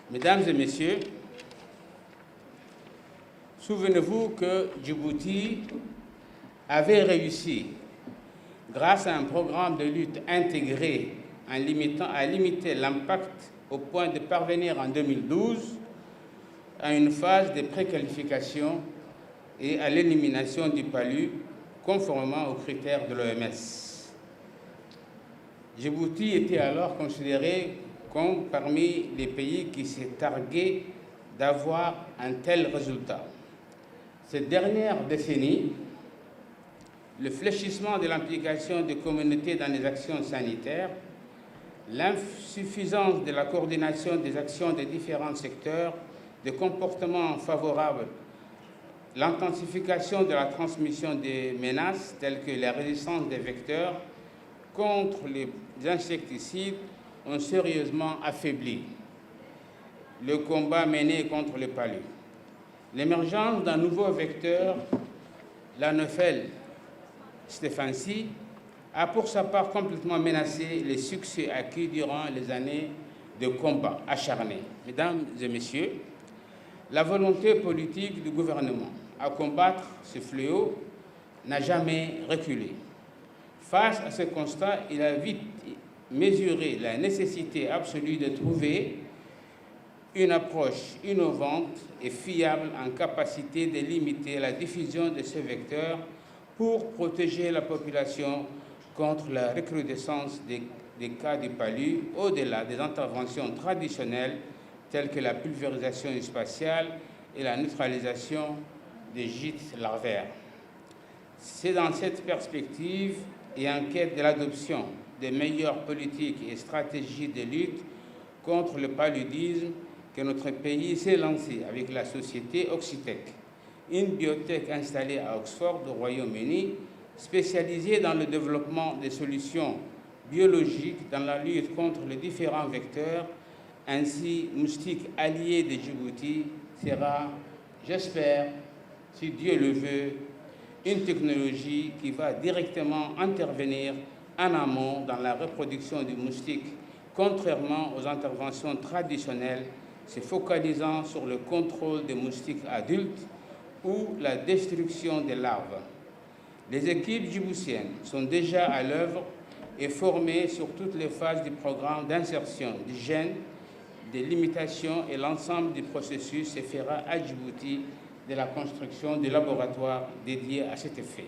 Mesdames et messieurs, souvenez-vous que Djibouti avait réussi, grâce à un programme de lutte intégré à limiter l'impact au point de parvenir en 2012 à une phase de préqualification et à l'élimination du palu conformément aux critères de l'OMS. Djibouti était alors considéré comme parmi les pays qui s'est targué d'avoir un tel résultat. Cette dernière décennie, le fléchissement de l'implication des communautés dans les actions sanitaires, l'insuffisance de la coordination des actions des différents secteurs, des comportements favorables, l'intensification de la transmission des menaces telles que la résistance des vecteurs contre les insecticides ont sérieusement affaibli le combat mené contre le palu. L'émergence d'un nouveau vecteur, l'Anophèle stephensi, a pour sa part complètement menacé les succès acquis durant les années de combat acharné. Mesdames et messieurs, la volonté politique du gouvernement à combattre ce fléau n'a jamais reculé. Face à ce constat, il a vite mesuré la nécessité absolue de trouver une approche innovante et fiable en capacité de limiter la diffusion de ce vecteur pour protéger la population contre la recrudescence des cas du palu au-delà des interventions traditionnelles telles que la pulvérisation spatiale et la neutralisation des gîtes larvaires. C'est dans cette perspective et en quête de l'adoption de meilleures politiques et stratégies de lutte contre le paludisme que notre pays s'est lancé avec la société Oxitec, une biotech installée à Oxford, au Royaume-Uni, spécialisée dans le développement des solutions biologiques dans la lutte contre les différents vecteurs. Ainsi, Moustique Allié de Djibouti sera, j'espère, si Dieu le veut, une technologie qui va directement intervenir en amont dans la reproduction du moustique, contrairement aux interventions traditionnelles se focalisant sur le contrôle des moustiques adultes ou la destruction des larves. Les équipes djiboutiennes sont déjà à l'œuvre et formées sur toutes les phases du programme d'insertion du gène, des limitations et l'ensemble du processus se fera à Djibouti de la construction du laboratoire dédié à cet effet.